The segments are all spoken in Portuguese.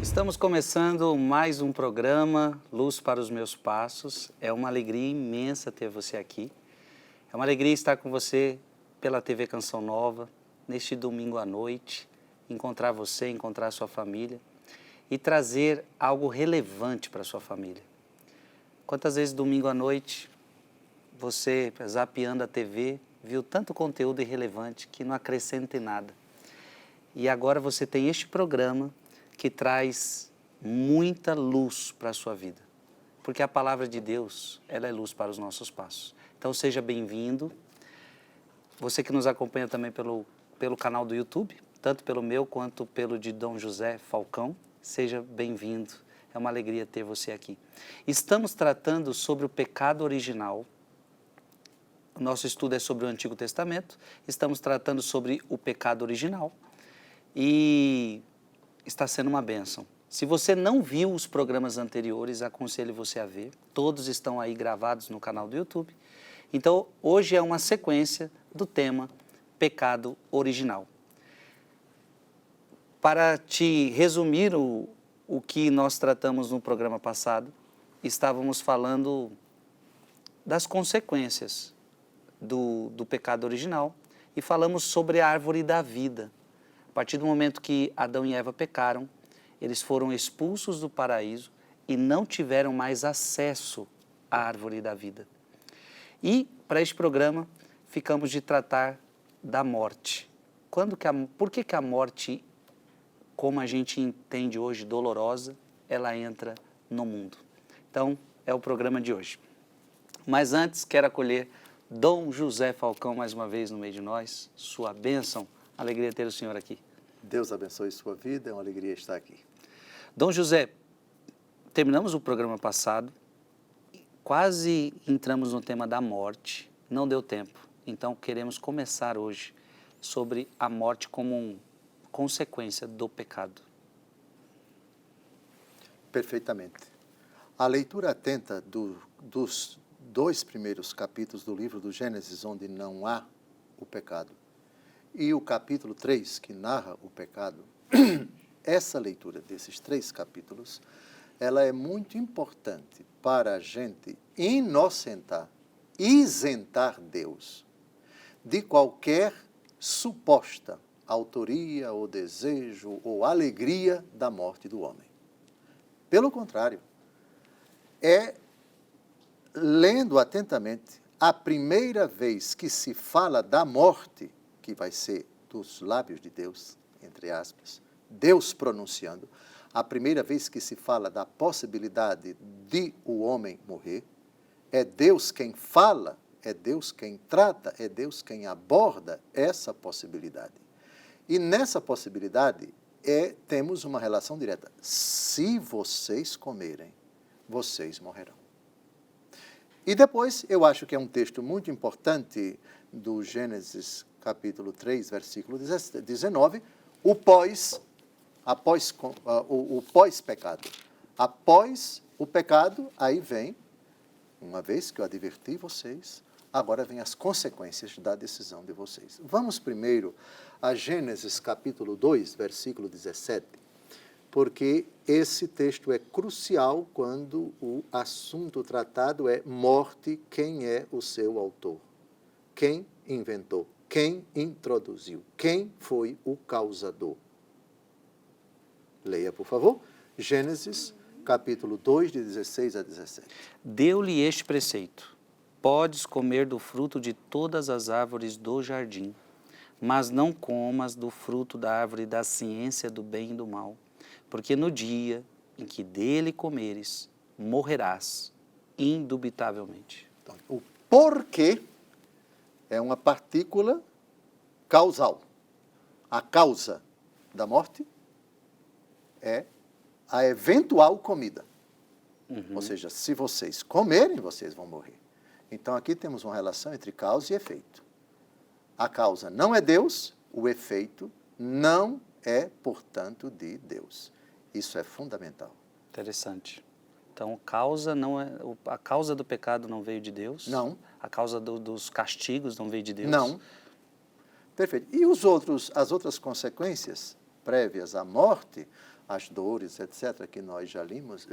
Estamos começando mais um programa, Luz para os Meus Passos. É uma alegria imensa ter você aqui. É uma alegria estar com você pela TV Canção Nova, neste domingo à noite, encontrar você, encontrar sua família e trazer algo relevante para a sua família. Quantas vezes domingo à noite você, zapeando a TV, viu tanto conteúdo irrelevante que não acrescenta em nada. E agora você tem este programa que traz muita luz para a sua vida. Porque a palavra de Deus, ela é luz para os nossos passos. Então seja bem-vindo. Você que nos acompanha também pelo canal do YouTube, tanto pelo meu quanto pelo de Dom José Falcão, seja bem-vindo. É uma alegria ter você aqui. Estamos tratando sobre o pecado original. O nosso estudo é sobre o Antigo Testamento. Estamos tratando sobre o pecado original. E está sendo uma bênção. Se você não viu os programas anteriores, aconselho você a ver. Todos estão aí gravados no canal do YouTube. Então, hoje é uma sequência do tema pecado original. Para te resumir o que nós tratamos no programa passado, estávamos falando das consequências do pecado original e falamos sobre a árvore da vida. A partir do momento que Adão e Eva pecaram, eles foram expulsos do paraíso e não tiveram mais acesso à árvore da vida. E, para este programa, ficamos de tratar da morte. Por que a morte, como a gente entende hoje, dolorosa, ela entra no mundo? Então, é o programa de hoje. Mas antes, quero acolher Dom José Falcão mais uma vez no meio de nós. Sua bênção. Alegria ter o senhor aqui. Deus abençoe sua vida, é uma alegria estar aqui. Dom José, terminamos o programa passado, quase entramos no tema da morte, não deu tempo. Então queremos começar hoje sobre a morte como uma consequência do pecado. Perfeitamente. A leitura atenta dos 2 primeiros capítulos do livro do Gênesis, onde não há o pecado, e o capítulo 3, que narra o pecado, essa leitura desses 3 capítulos, ela é muito importante para a gente inocentar, isentar Deus de qualquer suposta autoria ou desejo ou alegria da morte do homem. Pelo contrário, é lendo atentamente a primeira vez que se fala da morte, que vai ser dos lábios de Deus, entre aspas, Deus pronunciando, a primeira vez que se fala da possibilidade de o homem morrer, é Deus quem fala, é Deus quem trata, é Deus quem aborda essa possibilidade. E nessa possibilidade temos uma relação direta. Se vocês comerem, vocês morrerão. E depois, eu acho que é um texto muito importante do Gênesis capítulo 3, versículo 19, o pós-pecado. Após o pecado, aí vem, uma vez que eu adverti vocês, agora vem as consequências da decisão de vocês. Vamos primeiro a Gênesis capítulo 2, versículo 17, porque esse texto é crucial quando o assunto tratado é morte, quem é o seu autor, quem inventou, quem introduziu, quem foi o causador. Leia, por favor, Gênesis capítulo 2, de 16 a 17. Deu-lhe este preceito: podes comer do fruto de todas as árvores do jardim, mas não comas do fruto da árvore da ciência do bem e do mal, porque no dia em que dele comeres, morrerás indubitavelmente. Então, o porquê é uma partícula causal. A causa da morte é a eventual comida. Ou seja, se vocês comerem, vocês vão morrer. Então, aqui temos uma relação entre causa e efeito. A causa não é Deus, o efeito não é, portanto, de Deus. Isso é fundamental. Interessante. Então, a causa do pecado não veio de Deus? Não. A causa dos castigos não veio de Deus? Não. Perfeito. E as outras consequências prévias à morte, as dores, etc., que nós já lemos,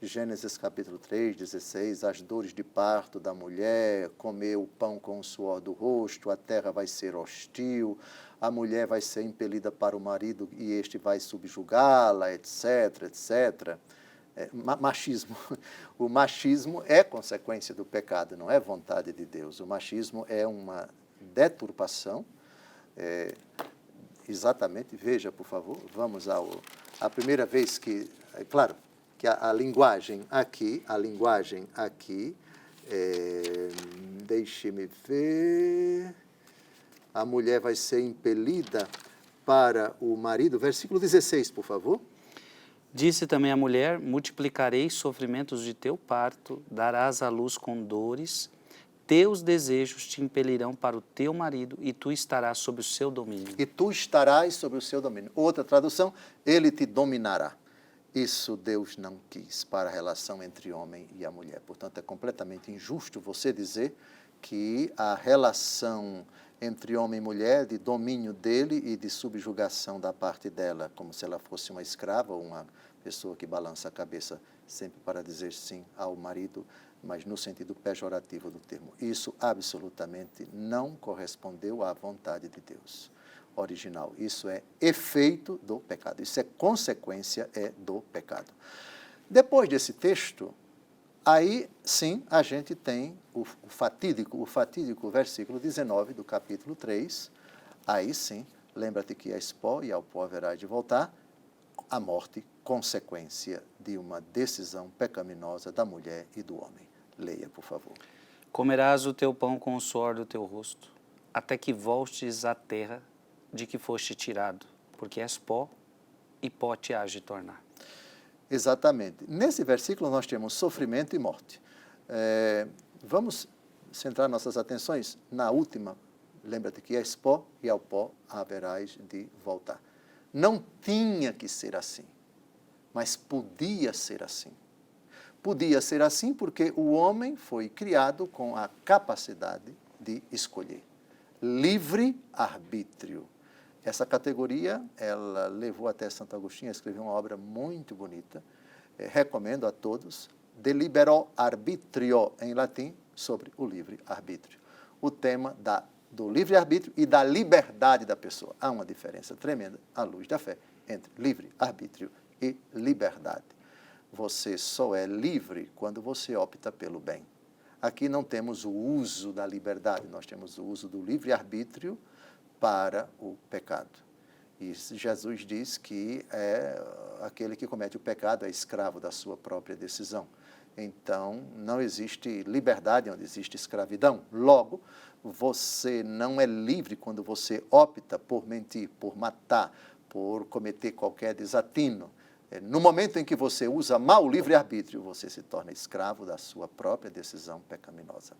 Gênesis capítulo 3, 16, as dores de parto da mulher, comer o pão com o suor do rosto, a terra vai ser hostil, a mulher vai ser impelida para o marido e este vai subjugá-la, etc., etc., machismo. O machismo é consequência do pecado, não é vontade de Deus. O machismo é uma deturpação. Exatamente, veja, por favor, vamos a primeira vez que, é claro, que a linguagem aqui, deixe-me ver, a mulher vai ser impelida para o marido, versículo 16, por favor. Disse também a mulher, multiplicarei sofrimentos de teu parto, darás à luz com dores, teus desejos te impelirão para o teu marido e tu estarás sob o seu domínio. E tu estarás sob o seu domínio. Outra tradução, ele te dominará. Isso Deus não quis para a relação entre homem e a mulher. Portanto, é completamente injusto você dizer que a relação entre homem e mulher, de domínio dele e de subjugação da parte dela, como se ela fosse uma escrava ou uma pessoa que balança a cabeça sempre para dizer sim ao marido, mas no sentido pejorativo do termo. Isso absolutamente não correspondeu à vontade de Deus original. Isso é efeito do pecado. Isso é consequência do pecado. Depois desse texto, aí sim a gente tem o fatídico versículo 19 do capítulo 3. Aí sim, lembra-te que és pó e ao pó haverás de voltar. A morte, consequência de uma decisão pecaminosa da mulher e do homem. Leia, por favor. Comerás o teu pão com o suor do teu rosto, até que voltes à terra de que foste tirado, porque és pó e pó te hás de tornar. Exatamente. Nesse versículo nós temos sofrimento e morte. Vamos centrar nossas atenções na última. Lembra-te que és pó e ao pó haverás de voltar. Não tinha que ser assim, mas podia ser assim. Podia ser assim porque o homem foi criado com a capacidade de escolher. Livre-arbítrio. Essa categoria, ela levou até Santo Agostinho a escrever uma obra muito bonita, recomendo a todos, De Libero Arbitrio, em latim, sobre o livre-arbítrio. O tema do livre-arbítrio e da liberdade da pessoa. Há uma diferença tremenda, à luz da fé, entre livre-arbítrio e liberdade. Você só é livre quando você opta pelo bem. Aqui não temos o uso da liberdade, nós temos o uso do livre-arbítrio para o pecado. E Jesus diz que aquele que comete o pecado é escravo da sua própria decisão. Então, não existe liberdade onde existe escravidão. Logo, você não é livre quando você opta por mentir, por matar, por cometer qualquer desatino. No momento em que você usa mal o livre-arbítrio, você se torna escravo da sua própria decisão pecaminosa.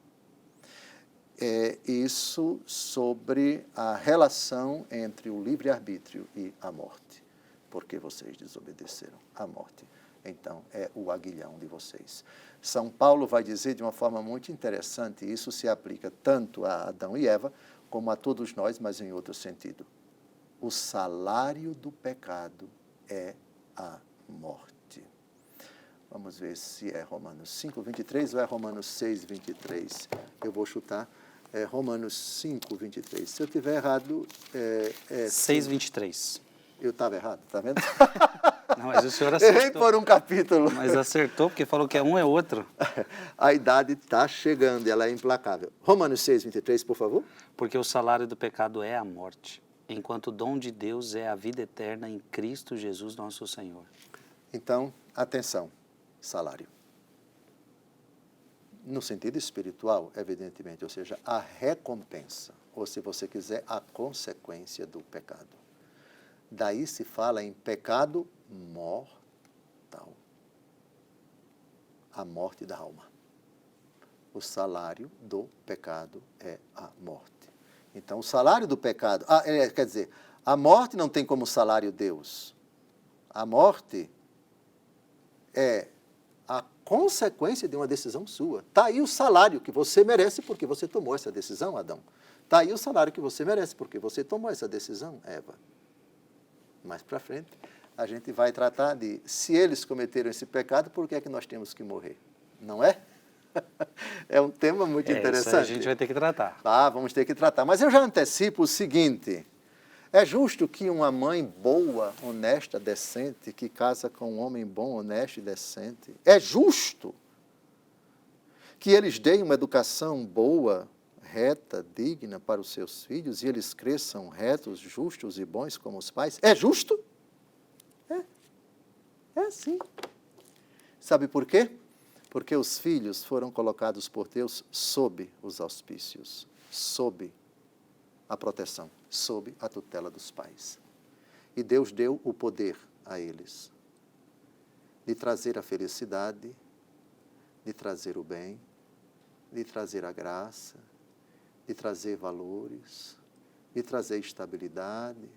Isso sobre a relação entre o livre-arbítrio e a morte, porque vocês desobedeceram à morte. Então, é o aguilhão de vocês. São Paulo vai dizer de uma forma muito interessante, isso se aplica tanto a Adão e Eva, como a todos nós, mas em outro sentido. O salário do pecado é a morte. Vamos ver se é Romanos 5, 23 ou é Romanos 6, 23. Eu vou chutar. Romanos 5, 23. Se eu tiver errado... 6, 23. Eu estava errado, está vendo? Não, mas o senhor acertou. Errei por um capítulo. Mas acertou, porque falou que um é outro. A idade está chegando, ela é implacável. Romanos 6, 23, por favor. Porque o salário do pecado é a morte, enquanto o dom de Deus é a vida eterna em Cristo Jesus nosso Senhor. Então, atenção, salário. No sentido espiritual, evidentemente, ou seja, a recompensa, ou se você quiser, a consequência do pecado. Daí se fala em pecado mortal. A morte da alma. O salário do pecado é a morte. Então, o salário do pecado... quer dizer, a morte não tem como salário Deus. A morte é a consequência de uma decisão sua. Está aí o salário que você merece porque você tomou essa decisão, Adão. Está aí o salário que você merece porque você tomou essa decisão, Eva. Mais para frente, a gente vai tratar de, se eles cometeram esse pecado, por que é que nós temos que morrer? Não é? É um tema muito interessante. Isso a gente vai ter que tratar. Ah, vamos ter que tratar. Mas eu já antecipo o seguinte: é justo que uma mãe boa, honesta, decente, que casa com um homem bom, honesto e decente, é justo que eles deem uma educação boa, reta, digna para os seus filhos e eles cresçam retos, justos e bons como os pais? É justo? É sim. Sabe por quê? Porque os filhos foram colocados por Deus sob os auspícios, sob a proteção, sob a tutela dos pais. E Deus deu o poder a eles de trazer a felicidade, de trazer o bem, de trazer a graça, de trazer valores, de trazer estabilidade,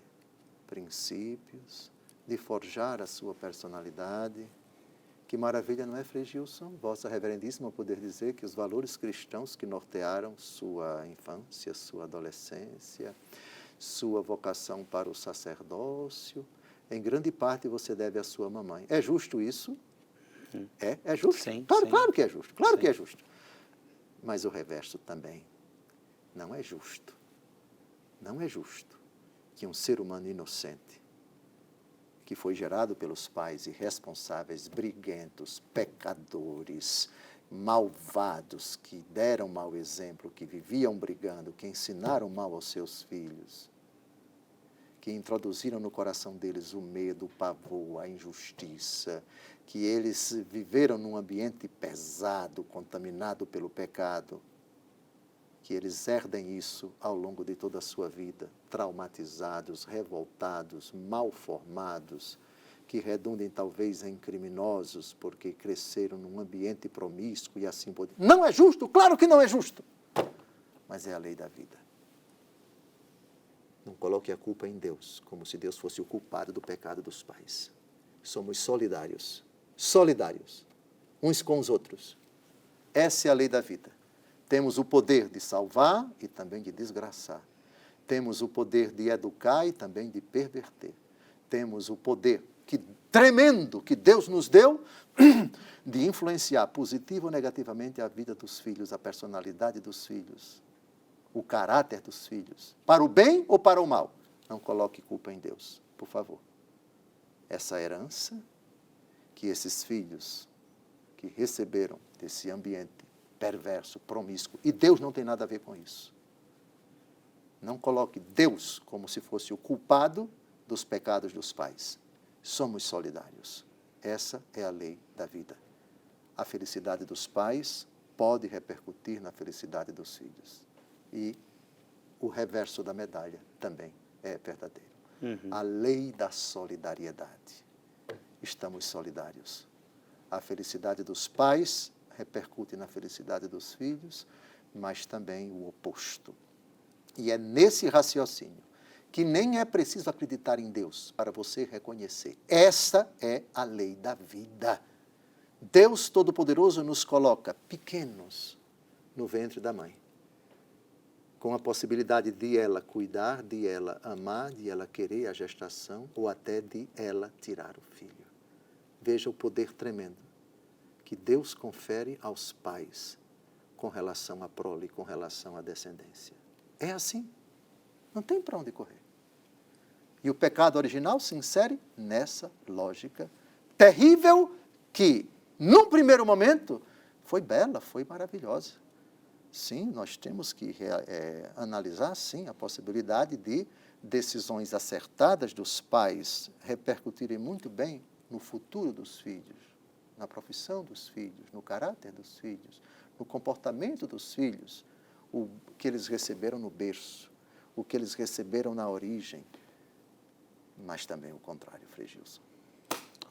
princípios, de forjar a sua personalidade. Que maravilha, não é, Frei Gilson? Vossa Reverendíssima poder dizer que os valores cristãos que nortearam sua infância, sua adolescência, sua vocação para o sacerdócio, em grande parte você deve à sua mamãe. É justo isso? É justo? Sim, claro, sim. claro que é justo, claro Sim. que é justo. Mas o reverso também não é justo. Não é justo que um ser humano inocente, que foi gerado pelos pais irresponsáveis, briguentos, pecadores, malvados, que deram mau exemplo, que viviam brigando, que ensinaram mal aos seus filhos, que introduziram no coração deles o medo, o pavor, a injustiça, que eles viveram num ambiente pesado, contaminado pelo pecado, que eles herdem isso ao longo de toda a sua vida, traumatizados, revoltados, mal formados, que redundem talvez em criminosos porque cresceram num ambiente promíscuo e assim por diante. Não é justo? Claro que não é justo. Mas é a lei da vida. Não coloque a culpa em Deus, como se Deus fosse o culpado do pecado dos pais. Somos solidários, uns com os outros. Essa é a lei da vida. Temos o poder de salvar e também de desgraçar. Temos o poder de educar e também de perverter. Temos o poder tremendo que Deus nos deu de influenciar positivo ou negativamente a vida dos filhos, a personalidade dos filhos, o caráter dos filhos, para o bem ou para o mal. Não coloque culpa em Deus, por favor. Essa herança que esses filhos que receberam desse ambiente perverso, promíscuo, e Deus não tem nada a ver com isso. Não coloque Deus como se fosse o culpado dos pecados dos pais. Somos solidários. Essa é a lei da vida. A felicidade dos pais pode repercutir na felicidade dos filhos. E o reverso da medalha também é verdadeiro. A lei da solidariedade. Estamos solidários. A felicidade dos pais repercute na felicidade dos filhos, mas também o oposto. E é nesse raciocínio que nem é preciso acreditar em Deus para você reconhecer. Essa é a lei da vida. Deus Todo-Poderoso nos coloca pequenos no ventre da mãe, com a possibilidade de ela cuidar, de ela amar, de ela querer a gestação ou até de ela tirar o filho. Veja o poder tremendo que Deus confere aos pais com relação à prole, com relação à descendência. É assim. Não tem para onde correr. E o pecado original se insere nessa lógica terrível que, num primeiro momento, foi bela, foi maravilhosa. Sim, nós temos que analisar, sim, a possibilidade de decisões acertadas dos pais repercutirem muito bem no futuro dos filhos, na profissão dos filhos, no caráter dos filhos, no comportamento dos filhos, o que eles receberam no berço, o que eles receberam na origem, mas também o contrário, Frei Gilson.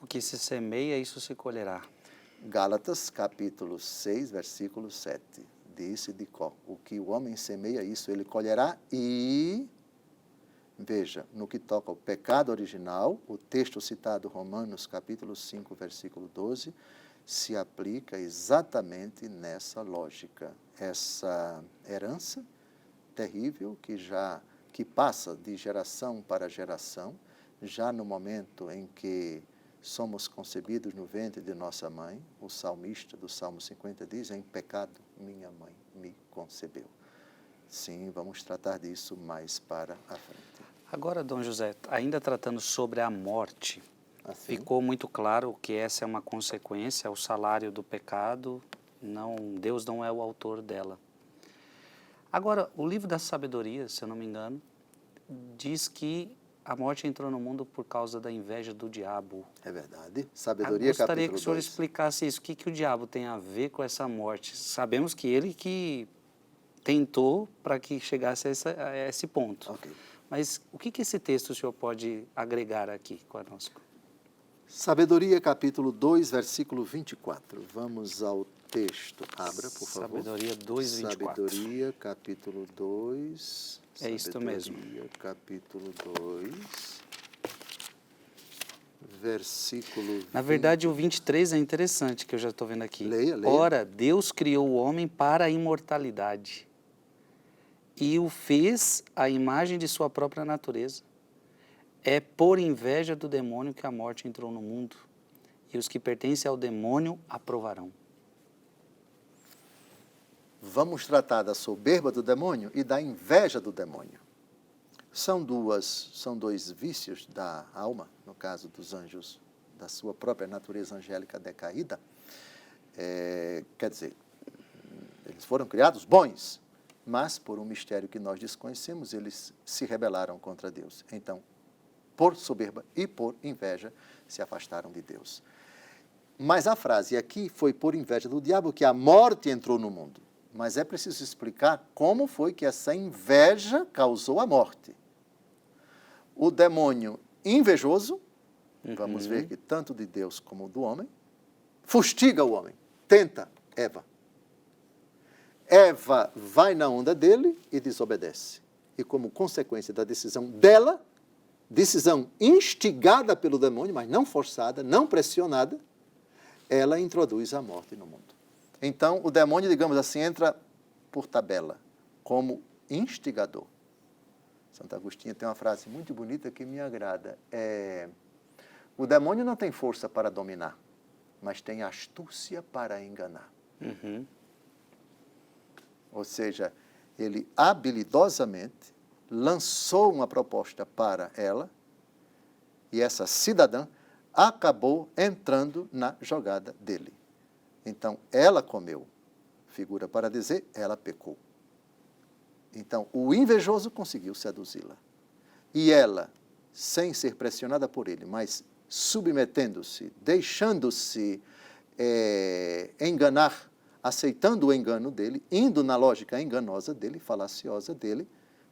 O que se semeia, isso se colherá. Gálatas, capítulo 6, versículo 7. Disse de có, o que o homem semeia, isso ele colherá. E, veja, no que toca ao pecado original, o texto citado, Romanos, capítulo 5, versículo 12, se aplica exatamente nessa lógica. Essa herança terrível que passa de geração para geração, já no momento em que somos concebidos no ventre de nossa mãe, o salmista do Salmo 50 diz, em pecado minha mãe me concebeu. Sim, vamos tratar disso mais para a frente. Agora, Dom José, ainda tratando sobre a morte, Assim, ficou muito claro que essa é uma consequência, é o salário do pecado, Deus não é o autor dela. Agora, o livro da sabedoria, se eu não me engano, diz que a morte entrou no mundo por causa da inveja do diabo. é verdade. Eu Sabedoria, gostaria capítulo que o senhor 2. explicasse isso. O que o diabo tem a ver com essa morte? Sabemos que ele que tentou para que chegasse a esse ponto. Ok. Mas o que esse texto o senhor pode agregar aqui conosco? Sabedoria, capítulo 2, versículo 24. Vamos ao texto. Abra, por favor. Sabedoria 2, 24. Sabedoria, capítulo 2. É isto mesmo. Sabedoria, capítulo 2, versículo 20. Na verdade, o 23 é interessante, que eu já estou vendo aqui. Leia, leia. Ora, Deus criou o homem para a imortalidade e o fez à imagem de sua própria natureza. É por inveja do demônio que a morte entrou no mundo, e os que pertencem ao demônio aprovarão. Vamos tratar da soberba do demônio e da inveja do demônio. São dois vícios da alma, no caso dos anjos, da sua própria natureza angélica decaída. Quer dizer, eles foram criados bons, mas por um mistério que nós desconhecemos, eles se rebelaram contra Deus. Então, por soberba e por inveja, se afastaram de Deus. Mas a frase aqui foi por inveja do diabo que a morte entrou no mundo. Mas é preciso explicar como foi que essa inveja causou a morte. O demônio invejoso, vamos ver que tanto de Deus como do homem, fustiga o homem, tenta Eva. Eva vai na onda dele e desobedece. E como consequência da decisão dela, decisão instigada pelo demônio, mas não forçada, não pressionada, ela introduz a morte no mundo. Então, o demônio, digamos assim, entra por tabela, como instigador. Santo Agostinho tem uma frase muito bonita que me agrada. O demônio não tem força para dominar, mas tem astúcia para enganar. Uhum. Ou seja, ele habilidosamente lançou uma proposta para ela e essa cidadã acabou entrando na jogada dele. Então, ela comeu, figura para dizer, ela pecou. Então, o invejoso conseguiu seduzi-la. E ela, sem ser pressionada por ele, mas submetendo-se, deixando-se enganar, aceitando o engano dele, indo na lógica enganosa dele, falaciosa dele,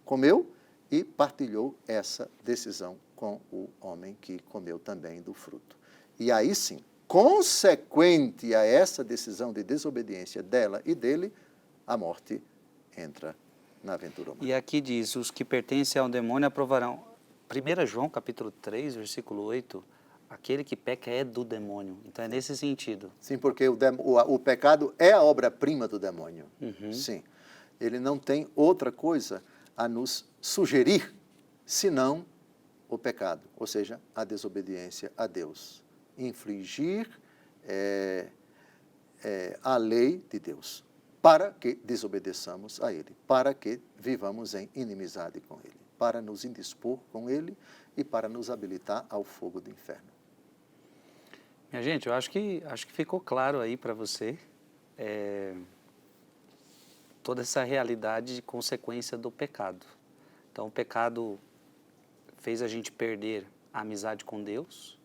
comeu e partilhou essa decisão com o homem que comeu também do fruto. E aí sim, consequente a essa decisão de desobediência dela e dele, a morte entra na aventura humana. E aqui diz, os que pertencem ao demônio aprovarão. 1 João, capítulo 3, versículo 8, aquele que peca é do demônio. Então é nesse sentido. Sim, porque o pecado é a obra-prima do demônio. Uhum. Sim. Ele não tem outra coisa a nos sugerir, senão o pecado, ou seja, a desobediência a Deus. Infligir a lei de Deus, para que desobedeçamos a Ele, para que vivamos em inimizade com Ele, para nos indispor com Ele e para nos habilitar ao fogo do inferno. Minha gente, eu acho que ficou claro aí para você toda essa realidade de consequência do pecado. Então, o pecado fez a gente perder a amizade com Deus,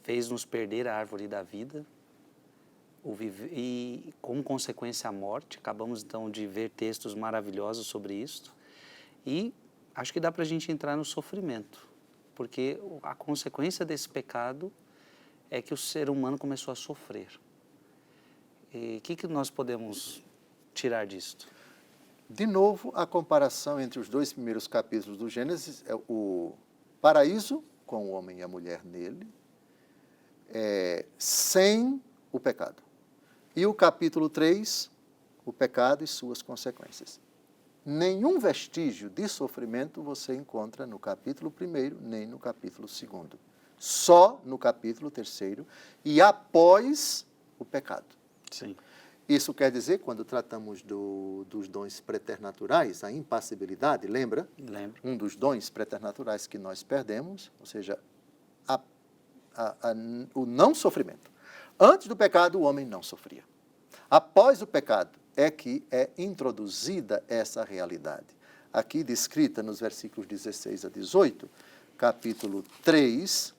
fez nos perder a árvore da vida, e como consequência a morte. Acabamos então de ver textos maravilhosos sobre isso, e acho que dá para a gente entrar no sofrimento, porque a consequência desse pecado é que o ser humano começou a sofrer. E o que nós podemos tirar disto? De novo, a comparação entre os dois primeiros capítulos do Gênesis é o paraíso, com o homem e a mulher nele, sem o pecado. E o capítulo 3, o pecado e suas consequências. Nenhum vestígio de sofrimento você encontra no capítulo 1º, nem no capítulo 2º. Só no capítulo 3º e após o pecado. Sim. Isso quer dizer, quando tratamos dos dons preternaturais, a impassibilidade, lembra? Lembro. Um dos dons preternaturais que nós perdemos, ou seja, o não sofrimento. Antes do pecado, o homem não sofria. Após o pecado, é que é introduzida essa realidade. Aqui descrita nos versículos 16 a 18, capítulo 3,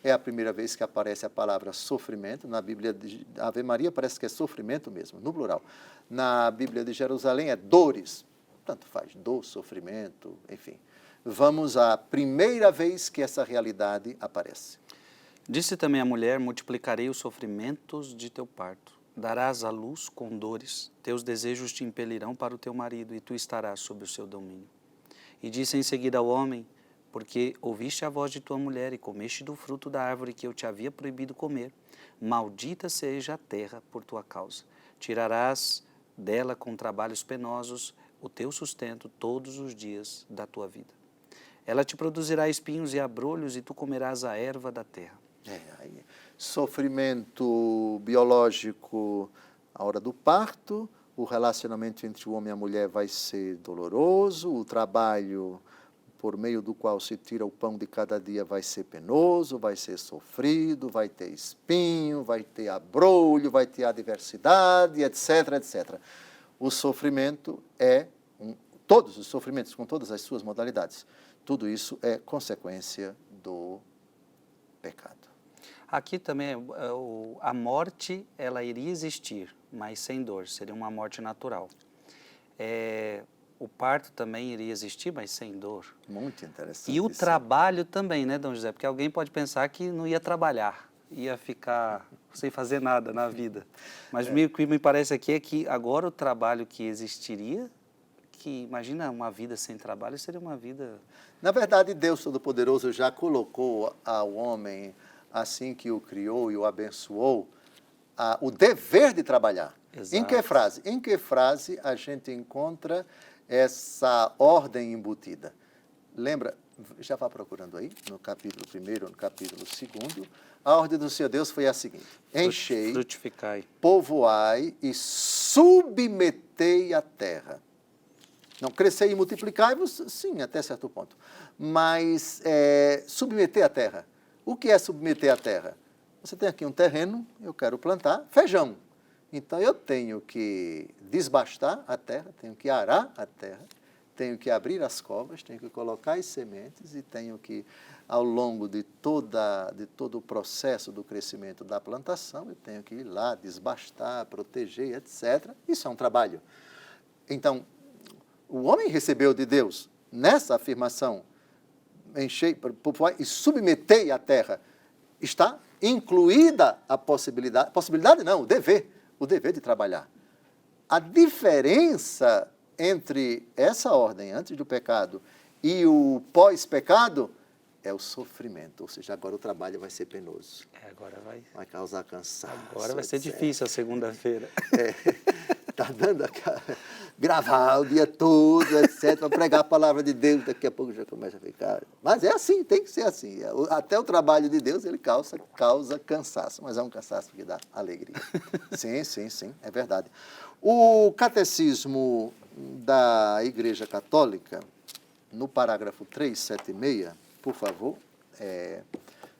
é a primeira vez que aparece a palavra sofrimento. Na Bíblia de Ave Maria parece que é sofrimento mesmo, no plural. Na Bíblia de Jerusalém é dores, tanto faz, dor, sofrimento, enfim. Vamos à primeira vez que essa realidade aparece. Disse também a mulher: multiplicarei os sofrimentos de teu parto. Darás à luz com dores, teus desejos te impelirão para o teu marido, e tu estarás sob o seu domínio. E disse em seguida ao homem: porque ouviste a voz de tua mulher e comeste do fruto da árvore que eu te havia proibido comer, maldita seja a terra por tua causa. Tirarás dela com trabalhos penosos o teu sustento todos os dias da tua vida. Ela te produzirá espinhos e abrolhos, e tu comerás a erva da terra. Sofrimento biológico à hora do parto, o relacionamento entre o homem e a mulher vai ser doloroso, o trabalho por meio do qual se tira o pão de cada dia vai ser penoso, vai ser sofrido, vai ter espinho, vai ter abrolho, vai ter adversidade, etc, etc. O sofrimento todos os sofrimentos, com todas as suas modalidades, tudo isso é consequência do pecado. Aqui também a morte, ela iria existir, mas sem dor, seria uma morte natural. O parto também iria existir, mas sem dor. Muito interessante. E o trabalho também, né, Dom José? Porque alguém pode pensar que não ia trabalhar, ia ficar sem fazer nada na vida. Mas o que me parece aqui é que agora o trabalho que existiria, que imagina uma vida sem trabalho, seria uma vida... Na verdade, Deus Todo-Poderoso já colocou ao homem, assim que o criou e o abençoou, o dever de trabalhar. Exato. Em que frase? Em que frase a gente encontra essa ordem embutida? Lembra, já vá procurando aí, no capítulo 1º, no capítulo 2º, a ordem do Senhor Deus foi a seguinte: enchei, frutificai, povoai e submetei a terra. Não, crescei e multiplicai-vos, sim, até certo ponto. Mas submeter a terra. O que é submeter a terra? Você tem aqui um terreno, eu quero plantar feijão. Então, eu tenho que desbastar a terra, tenho que arar a terra, tenho que abrir as covas, tenho que colocar as sementes e tenho que, ao longo de todo o processo do crescimento da plantação, eu tenho que ir lá, desbastar, proteger, etc. Isso é um trabalho. Então, o homem recebeu de Deus, nessa afirmação, enchei e submetei a terra, está incluída a possibilidade não, o dever de trabalhar. A diferença entre essa ordem antes do pecado e o pós-pecado é o sofrimento, ou seja, agora o trabalho vai ser penoso. Agora vai causar cansaço. Agora vai ser difícil a segunda-feira. Está dando gravar o dia todo, etc., para pregar a palavra de Deus, daqui a pouco já começa a ficar. Mas é assim, tem que ser assim. Até o trabalho de Deus, ele causa cansaço, mas é um cansaço que dá alegria. Sim, é verdade. O Catecismo da Igreja Católica, no parágrafo 376, por favor,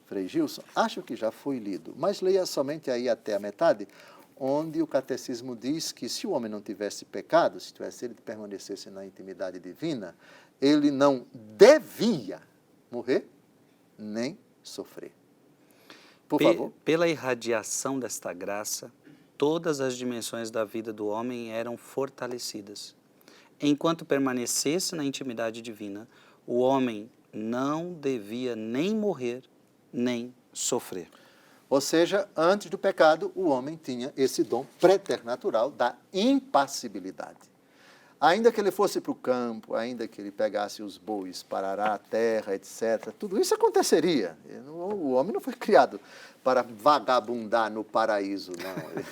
Frei Gilson, acho que já foi lido, mas leia somente aí até a metade, onde o catecismo diz que se o homem não tivesse pecado, se ele permanecesse na intimidade divina, ele não devia morrer nem sofrer. Por favor. Pela irradiação desta graça, todas as dimensões da vida do homem eram fortalecidas. Enquanto permanecesse na intimidade divina, o homem não devia nem morrer, nem sofrer. Ou seja, antes do pecado, o homem tinha esse dom preternatural da impassibilidade. Ainda que ele fosse para o campo, ainda que ele pegasse os bois para arar a terra, etc., tudo isso aconteceria. O homem não foi criado para vagabundar no paraíso, não.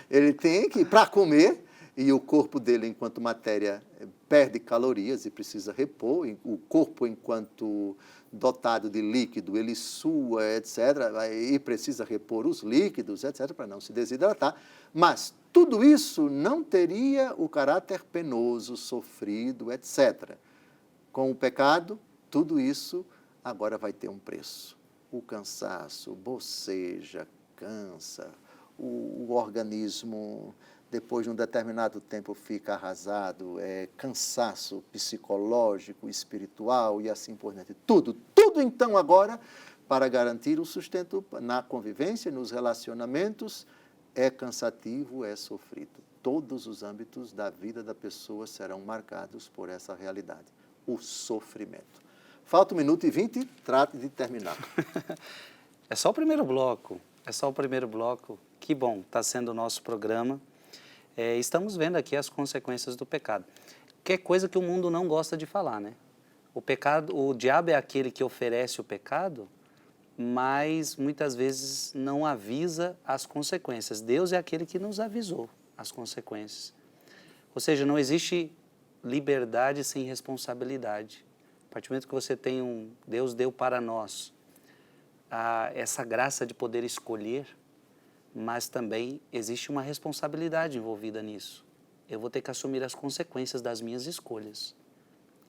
Ele tem que, para comer, e o corpo dele, enquanto matéria, perde calorias e precisa repor. O corpo, enquanto dotado de líquido, ele sua, etc., e precisa repor os líquidos, etc., para não se desidratar. Mas tudo isso não teria o caráter penoso, sofrido, etc. Com o pecado, tudo isso agora vai ter um preço. O cansaço boceja, cansa, o organismo, depois de um determinado tempo, fica arrasado, cansaço psicológico, espiritual e assim por diante. Tudo então agora, para garantir o sustento na convivência, nos relacionamentos, é cansativo, é sofrido. Todos os âmbitos da vida da pessoa serão marcados por essa realidade, o sofrimento. Falta 1 minuto e 20, trate de terminar. É só o primeiro bloco, é só o primeiro bloco. Que bom, está sendo o nosso programa. Estamos vendo aqui as consequências do pecado, que é coisa que o mundo não gosta de falar, né? O pecado, o diabo é aquele que oferece o pecado, mas muitas vezes não avisa as consequências. Deus é aquele que nos avisou as consequências. Ou seja, não existe liberdade sem responsabilidade. A partir do momento que você tem Deus deu para nós essa graça de poder escolher, mas também existe uma responsabilidade envolvida nisso. Eu vou ter que assumir as consequências das minhas escolhas.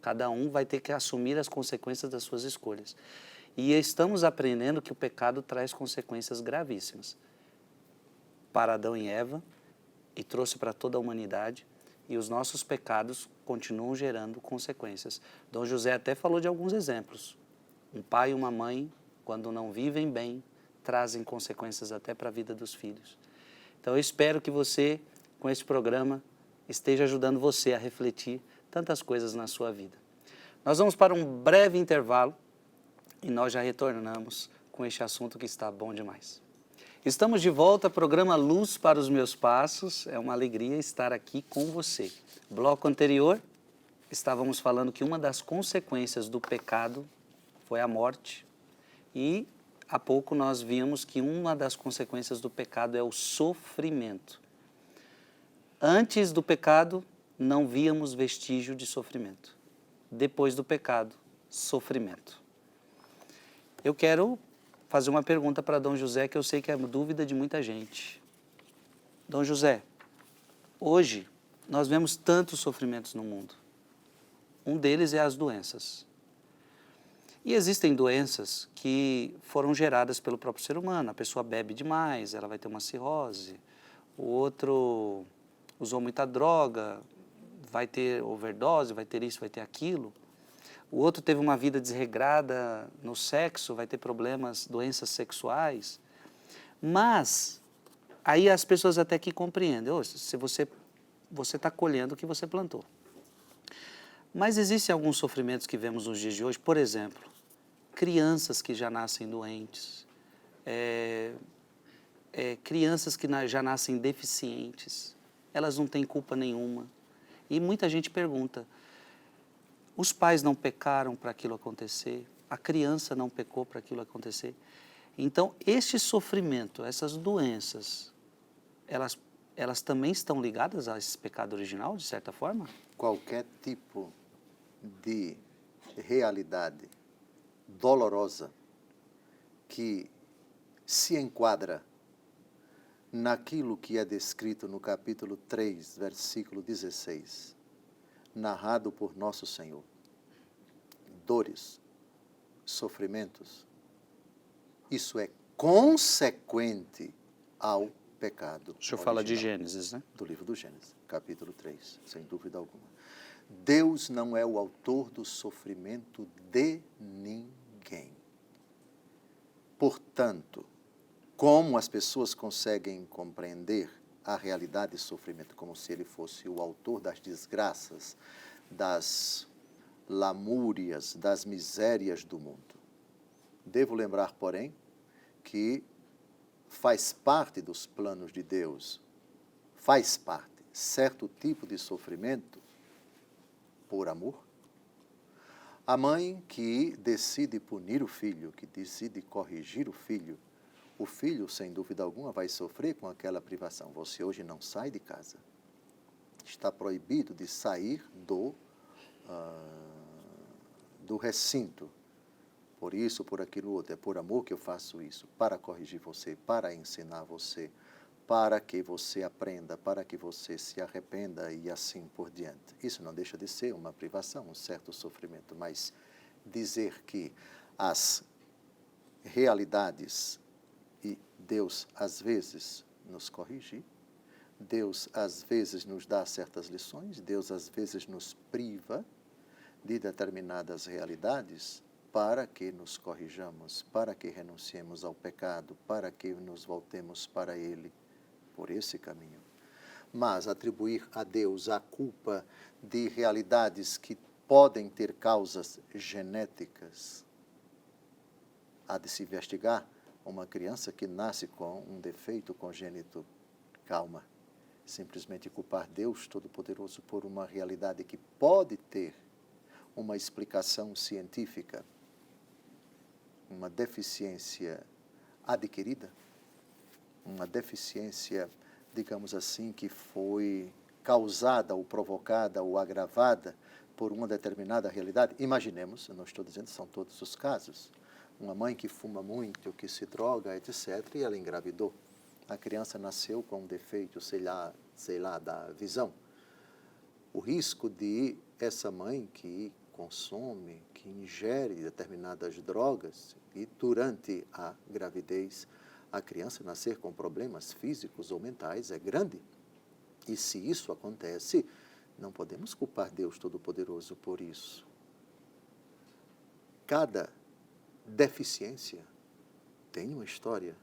Cada um vai ter que assumir as consequências das suas escolhas. E estamos aprendendo que o pecado traz consequências gravíssimas para Adão e Eva e trouxe para toda a humanidade, e os nossos pecados continuam gerando consequências. Dom José até falou de alguns exemplos. Um pai e uma mãe, quando não vivem bem, trazem consequências até para a vida dos filhos. Então eu espero que você, com esse programa, esteja ajudando você a refletir tantas coisas na sua vida. Nós vamos para um breve intervalo e nós já retornamos com este assunto que está bom demais. Estamos de volta ao programa Luz para os Meus Passos. É uma alegria estar aqui com você. Bloco anterior, estávamos falando que uma das consequências do pecado foi a morte. E há pouco nós vimos que uma das consequências do pecado é o sofrimento. Antes do pecado, não víamos vestígio de sofrimento. Depois do pecado, sofrimento. Eu quero fazer uma pergunta para Dom José, que eu sei que é dúvida de muita gente. Dom José, hoje nós vemos tantos sofrimentos no mundo. Um deles é as doenças. E existem doenças que foram geradas pelo próprio ser humano. A pessoa bebe demais, ela vai ter uma cirrose. O outro usou muita droga, vai ter overdose, vai ter isso, vai ter aquilo. O outro teve uma vida desregrada no sexo, vai ter problemas, doenças sexuais. Mas, aí as pessoas até que compreendem, se você está colhendo o que você plantou. Mas existem alguns sofrimentos que vemos nos dias de hoje, por exemplo, crianças que já nascem doentes, crianças que já nascem deficientes, elas não têm culpa nenhuma. E muita gente pergunta, os pais não pecaram para aquilo acontecer? A criança não pecou para aquilo acontecer? Então, este sofrimento, essas doenças, elas também estão ligadas a esse pecado original, de certa forma? Qualquer tipo de realidade dolorosa que se enquadra naquilo que é descrito no capítulo 3, versículo 16, narrado por nosso Senhor. Dores, sofrimentos, isso é consequente ao pecado. O senhor fala de Gênesis, né? Do livro do Gênesis, capítulo 3, sem dúvida alguma. Deus não é o autor do sofrimento de ninguém. Portanto, como as pessoas conseguem compreender a realidade de sofrimento como se ele fosse o autor das desgraças, das lamúrias, das misérias do mundo? Devo lembrar, porém, que faz parte dos planos de Deus, faz parte certo tipo de sofrimento por amor. A mãe que decide punir o filho, que decide corrigir o filho, sem dúvida alguma, vai sofrer com aquela privação. Você hoje não sai de casa. está proibido de sair do recinto. Por isso, por aquilo outro, é por amor que eu faço isso, para corrigir você, para ensinar você, para que você aprenda, para que você se arrependa e assim por diante. Isso não deixa de ser uma privação, um certo sofrimento, mas dizer que as realidades, e Deus às vezes nos corrige, Deus às vezes nos dá certas lições, Deus às vezes nos priva de determinadas realidades, para que nos corrijamos, para que renunciemos ao pecado, para que nos voltemos para Ele por esse caminho. Mas atribuir a Deus a culpa de realidades que podem ter causas genéticas, há de se investigar uma criança que nasce com um defeito congênito. Calma, simplesmente culpar Deus Todo-Poderoso por uma realidade que pode ter uma explicação científica, uma deficiência adquirida, uma deficiência, digamos assim, que foi causada ou provocada ou agravada por uma determinada realidade. Imaginemos, eu não estou dizendo que são todos os casos, uma mãe que fuma muito, que se droga, etc., e ela engravidou. A criança nasceu com um defeito, sei lá, da visão. O risco de essa mãe que consome, que ingere determinadas drogas e durante a gravidez a criança nascer com problemas físicos ou mentais é grande. E se isso acontece, não podemos culpar Deus Todo-Poderoso por isso. Cada deficiência tem uma história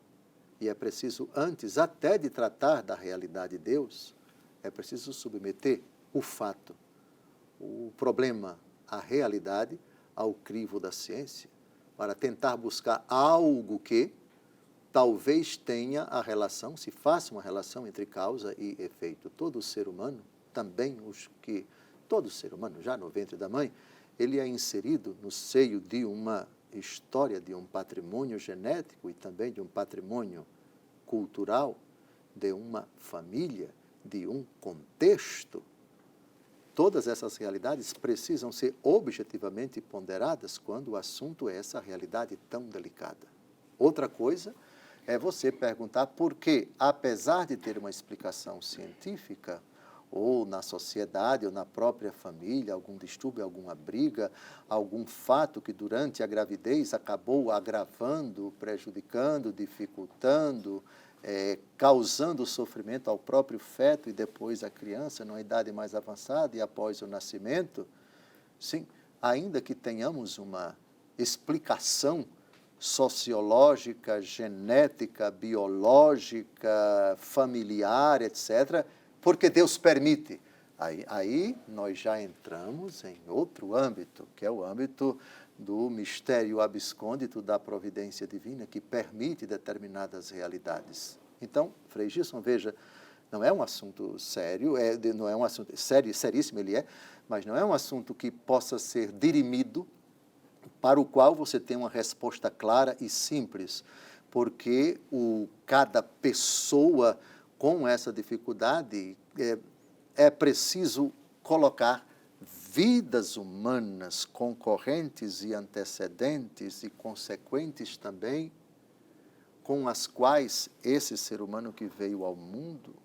e é preciso, antes até de tratar da realidade de Deus, é preciso submeter o fato, o problema, a realidade ao crivo da ciência, para tentar buscar algo que talvez tenha a relação, se faça uma relação entre causa e efeito. Todo ser humano, também todo ser humano, já no ventre da mãe, ele é inserido no seio de uma história, de um patrimônio genético e também de um patrimônio cultural, de uma família, de um contexto. Todas essas realidades precisam ser objetivamente ponderadas quando o assunto é essa realidade tão delicada. Outra coisa é você perguntar por que, apesar de ter uma explicação científica, ou na sociedade, ou na própria família, algum distúrbio, alguma briga, algum fato que durante a gravidez acabou agravando, prejudicando, dificultando, causando sofrimento ao próprio feto e depois à criança, numa idade mais avançada e após o nascimento, sim, ainda que tenhamos uma explicação sociológica, genética, biológica, familiar, etc., porque Deus permite. Aí nós já entramos em outro âmbito, que é o âmbito do mistério abscôndito da providência divina, que permite determinadas realidades. Então, Frei Gilson, veja, não é um assunto sério, não é um assunto sério, seríssimo ele é, mas não é um assunto que possa ser dirimido, para o qual você tem uma resposta clara e simples, porque cada pessoa com essa dificuldade é preciso colocar vidas humanas concorrentes e antecedentes e consequentes também, com as quais esse ser humano que veio ao mundo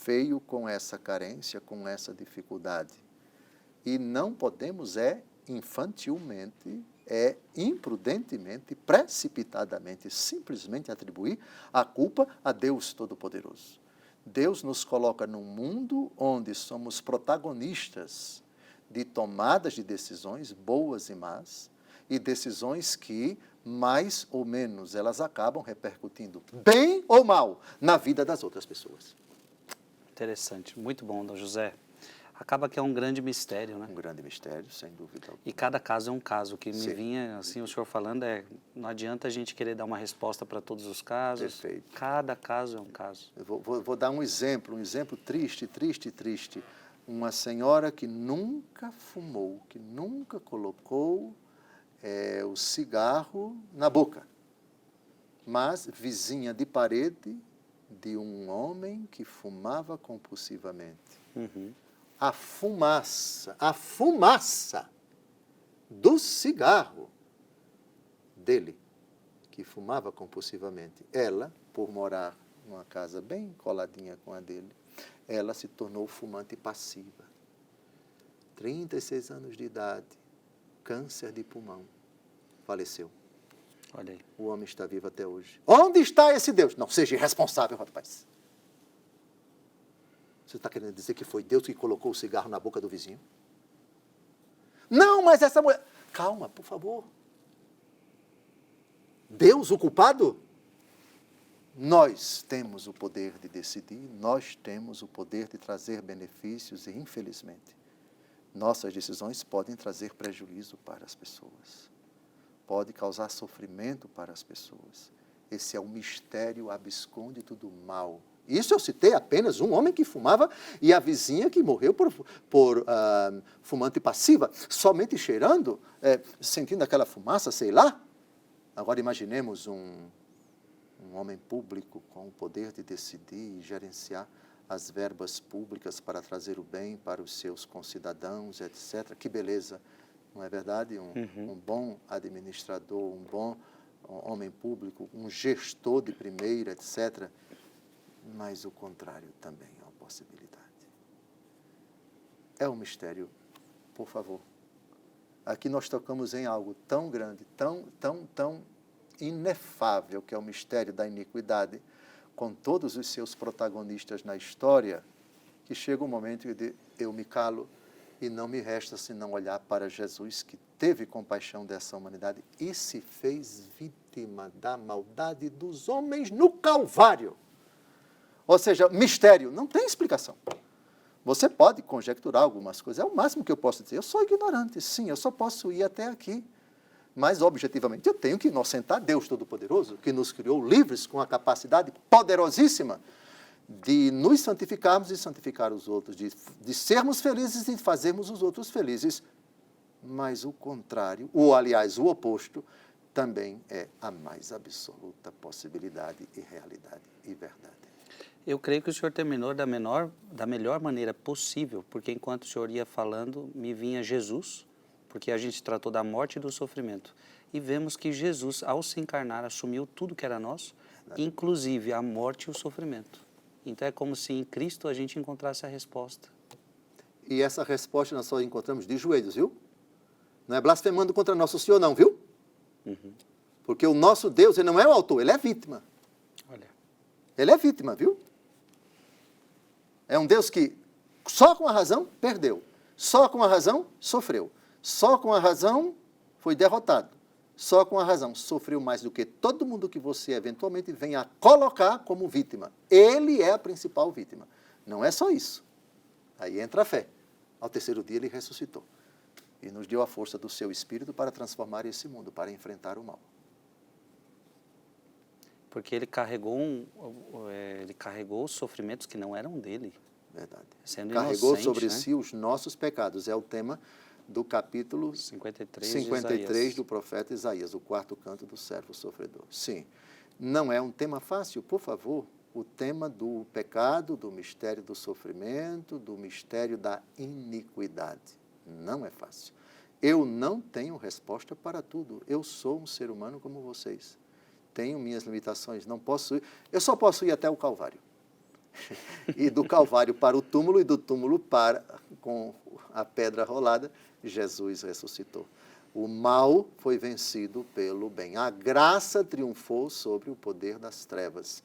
veio com essa carência, com essa dificuldade. E não podemos infantilmente, imprudentemente, precipitadamente, simplesmente atribuir a culpa a Deus Todo-Poderoso. Deus nos coloca num mundo onde somos protagonistas de tomadas de decisões boas e más, e decisões que, mais ou menos, elas acabam repercutindo, bem ou mal, na vida das outras pessoas. Interessante, muito bom, Dom José. Acaba que é um grande mistério, né? Um grande mistério, sem dúvida alguma. E cada caso é um caso. O que Sim. me vinha, assim, o senhor falando não adianta a gente querer dar uma resposta para todos os casos. Perfeito. Cada caso é um caso. Eu vou dar um exemplo triste. Uma senhora que nunca fumou, que nunca colocou o cigarro na boca, mas vizinha de parede de um homem que fumava compulsivamente. Uhum. A fumaça do cigarro dele, que fumava compulsivamente. Ela, por morar numa casa bem coladinha com a dele, ela se tornou fumante passiva. 36 anos de idade, câncer de pulmão, faleceu. Olha aí. O homem está vivo até hoje. Onde está esse Deus? Não seja irresponsável, rapaz. Você está querendo dizer que foi Deus que colocou o cigarro na boca do vizinho? Não, mas essa mulher... Calma, por favor. Deus, o culpado? Nós temos o poder de decidir, nós temos o poder de trazer benefícios e, infelizmente, nossas decisões podem trazer prejuízo para as pessoas. Pode causar sofrimento para as pessoas. Esse é o mistério abscôndito do mal. Isso eu citei apenas um homem que fumava e a vizinha que morreu por fumante passiva, somente cheirando, sentindo aquela fumaça, sei lá. Agora imaginemos um homem público com o poder de decidir e gerenciar as verbas públicas para trazer o bem para os seus concidadãos, etc. Que beleza! Não é verdade? Um bom administrador, um bom homem público, um gestor de primeira, etc. Mas o contrário também é uma possibilidade. É um mistério, por favor. Aqui nós tocamos em algo tão grande, tão inefável, que é o mistério da iniquidade, com todos os seus protagonistas na história, que chega um momento em que eu me calo e não me resta senão olhar para Jesus, que teve compaixão dessa humanidade e se fez vítima da maldade dos homens no Calvário. Ou seja, mistério, não tem explicação. Você pode conjecturar algumas coisas, é o máximo que eu posso dizer. Eu sou ignorante, sim, eu só posso ir até aqui. Mas, objetivamente, eu tenho que inocentar Deus Todo-Poderoso, que nos criou livres com a capacidade poderosíssima de nos santificarmos e santificar os outros, de sermos felizes e fazermos os outros felizes. Mas o contrário, ou aliás, o oposto, também é a mais absoluta possibilidade e realidade e verdade. Eu creio que o senhor terminou da melhor maneira possível, porque enquanto o senhor ia falando, me vinha Jesus, porque a gente tratou da morte e do sofrimento. E vemos que Jesus, ao se encarnar, assumiu tudo que era nosso, inclusive a morte e o sofrimento. Então é como se em Cristo a gente encontrasse a resposta. E essa resposta nós só encontramos de joelhos, viu? Não é blasfemando contra nosso Senhor, não, viu? Porque o nosso Deus, ele não é o autor, ele é vítima. Olha. Ele é vítima, viu? É um Deus que só com a razão perdeu, só com a razão sofreu, só com a razão foi derrotado, só com a razão sofreu mais do que todo mundo que você eventualmente venha a colocar como vítima. Ele é a principal vítima. Não é só isso. Aí entra a fé. Ao terceiro dia ele ressuscitou e nos deu a força do seu Espírito para transformar esse mundo, para enfrentar o mal. Porque ele carregou os sofrimentos que não eram dele. Verdade. Sendo Carregou inocente, sobre né? si os nossos pecados. É o tema do capítulo 53 do profeta Isaías, o quarto canto do servo sofredor. Sim, não é um tema fácil, por favor. O tema do pecado, do mistério do sofrimento, do mistério da iniquidade. Não é fácil. Eu não tenho resposta para tudo. Eu sou um ser humano como vocês. Tenho minhas limitações, não posso ir, eu só posso ir até o Calvário. E do Calvário para o túmulo e do túmulo para, com a pedra rolada, Jesus ressuscitou. O mal foi vencido pelo bem. A graça triunfou sobre o poder das trevas.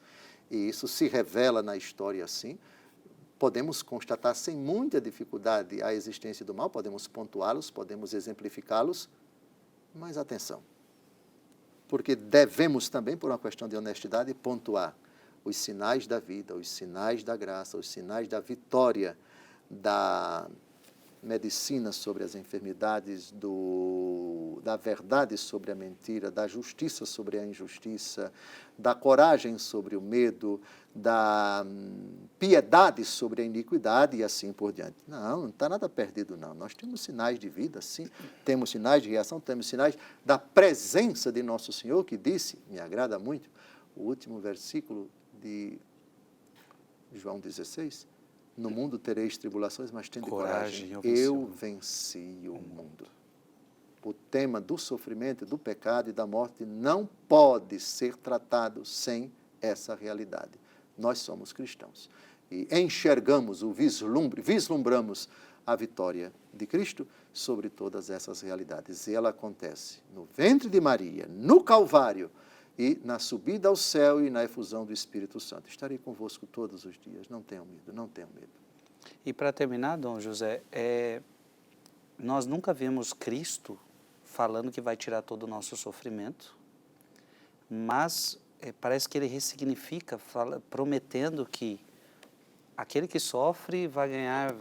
E isso se revela na história assim. Podemos constatar sem muita dificuldade a existência do mal, podemos pontuá-los, podemos exemplificá-los, mas atenção. Porque devemos também, por uma questão de honestidade, pontuar os sinais da vida, os sinais da graça, os sinais da vitória da medicina sobre as enfermidades, da verdade sobre a mentira, da justiça sobre a injustiça, da coragem sobre o medo, da piedade sobre a iniquidade e assim por diante. Não está nada perdido, não. Nós temos sinais de vida, sim. Temos sinais de reação, temos sinais da presença de nosso Senhor, que disse, me agrada muito, o último versículo de João 16, no mundo tereis tribulações, mas tende Coragem, coragem, eu venci o mundo. O tema do sofrimento, do pecado e da morte não pode ser tratado sem essa realidade. Nós somos cristãos e enxergamos vislumbramos a vitória de Cristo sobre todas essas realidades. E ela acontece no ventre de Maria, no Calvário e na subida ao céu e na efusão do Espírito Santo. Estarei convosco todos os dias, não tenham medo, não tenham medo. E para terminar, Dom José, nós nunca vimos Cristo falando que vai tirar todo o nosso sofrimento, mas parece que ele ressignifica, prometendo que aquele que sofre vai ganhar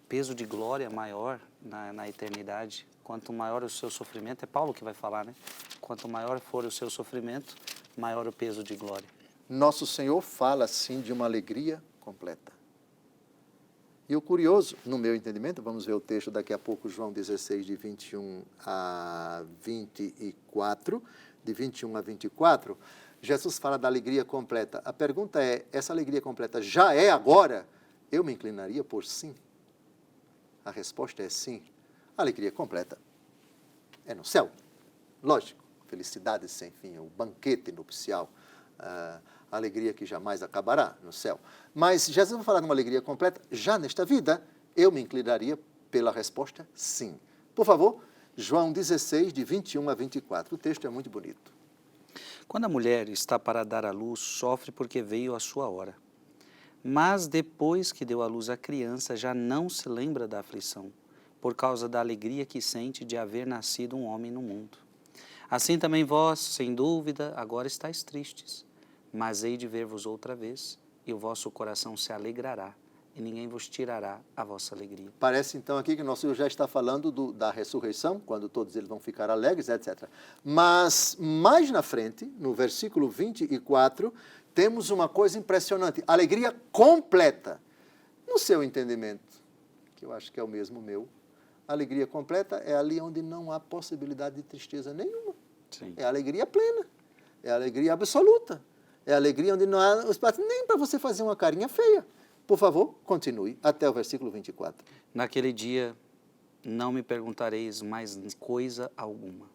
peso de glória maior na eternidade. Quanto maior o seu sofrimento, é Paulo que vai falar, né? Quanto maior for o seu sofrimento, maior o peso de glória. Nosso Senhor fala, sim, de uma alegria completa. E o curioso, no meu entendimento, vamos ver o texto daqui a pouco, João 16, de 21 a 24, de 21 a 24, Jesus fala da alegria completa. A pergunta é, essa alegria completa já é agora? Eu me inclinaria por sim. A resposta é sim. A alegria completa é no céu. Lógico, felicidade sem fim, o banquete nupcial, a alegria que jamais acabará no céu. Mas Jesus vai falar de uma alegria completa já nesta vida. Eu me inclinaria pela resposta sim. Por favor, João 16, de 21 a 24. O texto é muito bonito. Quando a mulher está para dar à luz, sofre porque veio a sua hora. Mas depois que deu à luz a criança, já não se lembra da aflição, por causa da alegria que sente de haver nascido um homem no mundo. Assim também vós, sem dúvida, agora estáis tristes, mas hei de ver-vos outra vez, e o vosso coração se alegrará, e ninguém vos tirará a vossa alegria. Parece então aqui que nosso Senhor já está falando da ressurreição, quando todos eles vão ficar alegres, etc. Mas mais na frente, no versículo 24, temos uma coisa impressionante, alegria completa. No seu entendimento, que eu acho que é o mesmo meu, a alegria completa é ali onde não há possibilidade de tristeza nenhuma. Sim. É a alegria plena, é a alegria absoluta, é a alegria onde não há espaço nem para você fazer uma carinha feia. Por favor, continue até o versículo 24. Naquele dia não me perguntareis mais coisa alguma.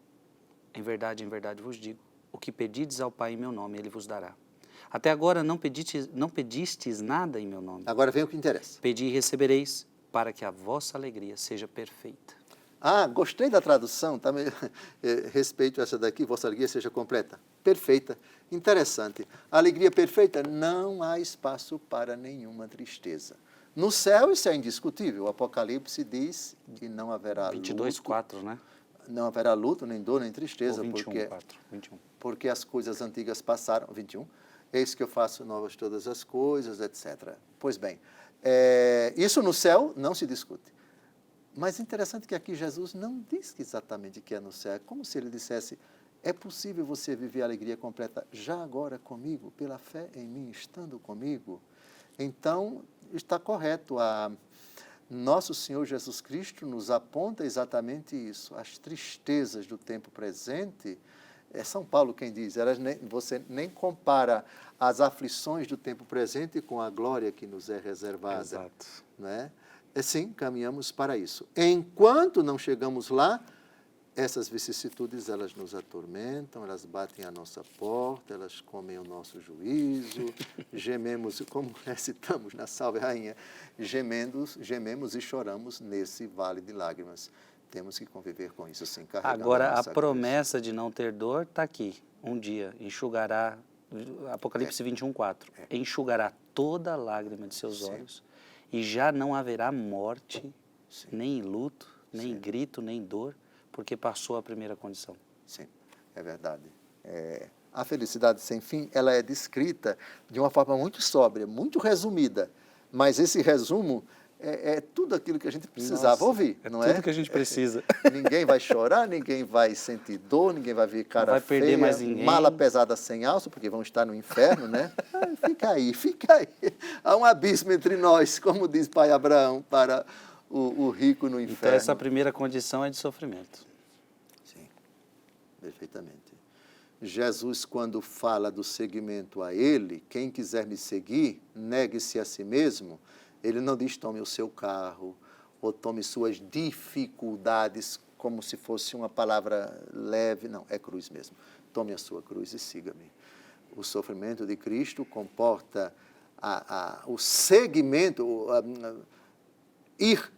Em verdade vos digo, o que pedides ao Pai em meu nome, Ele vos dará. Até agora não pedistes nada em meu nome. Agora vem o que interessa. Pedi e recebereis, para que a vossa alegria seja perfeita. Ah, gostei da tradução, tá? Respeito essa daqui, vossa alegria seja completa. Perfeita, interessante. A alegria perfeita, não há espaço para nenhuma tristeza. No céu isso é indiscutível, o Apocalipse diz que não haverá 22, luto. 4, né? Não haverá luto, nem dor, nem tristeza, Ou 21, porque, 4, 21. porque as coisas antigas passaram, 21, eis que eu faço novas todas as coisas, etc. Pois bem, isso no céu não se discute. Mas interessante que aqui Jesus não diz exatamente o que é no céu. É como se ele dissesse, é possível você viver a alegria completa já agora comigo, pela fé em mim, estando comigo? Então, está correto. Nosso Senhor Jesus Cristo nos aponta exatamente isso. As tristezas do tempo presente, é São Paulo quem diz, você nem compara as aflições do tempo presente com a glória que nos é reservada. Exato. Não é? Sim, caminhamos para isso. Enquanto não chegamos lá, essas vicissitudes, elas nos atormentam, elas batem à nossa porta, elas comem o nosso juízo, gememos, como recitamos na Salve Rainha, gememos e choramos nesse vale de lágrimas. Temos que conviver com isso, sim. Agora, a promessa de não ter dor está aqui. Um dia enxugará, Apocalipse 21, 4, enxugará toda a lágrima de seus olhos, e já não haverá morte, nem luto, nem grito, nem dor, porque passou a primeira condição. Sim, é verdade. A felicidade sem fim, ela é descrita de uma forma muito sóbria, muito resumida, mas esse resumo é tudo aquilo que a gente precisava ouvir, não é? Tudo que a gente precisa. Ninguém vai chorar, ninguém vai sentir dor, ninguém vai ver cara não vai feia, perder mais ninguém. Mala pesada sem alça, porque vão estar no inferno, né? Fica aí. Há um abismo entre nós, como diz pai Abraão, para o rico no inferno. Então, essa primeira condição é de sofrimento. Sim, perfeitamente. Jesus, quando fala do seguimento a Ele, quem quiser me seguir, negue-se a si mesmo, Ele não diz tome o seu carro, ou tome suas dificuldades, como se fosse uma palavra leve, não, é cruz mesmo. Tome a sua cruz e siga-me. O sofrimento de Cristo comporta o seguimento, ir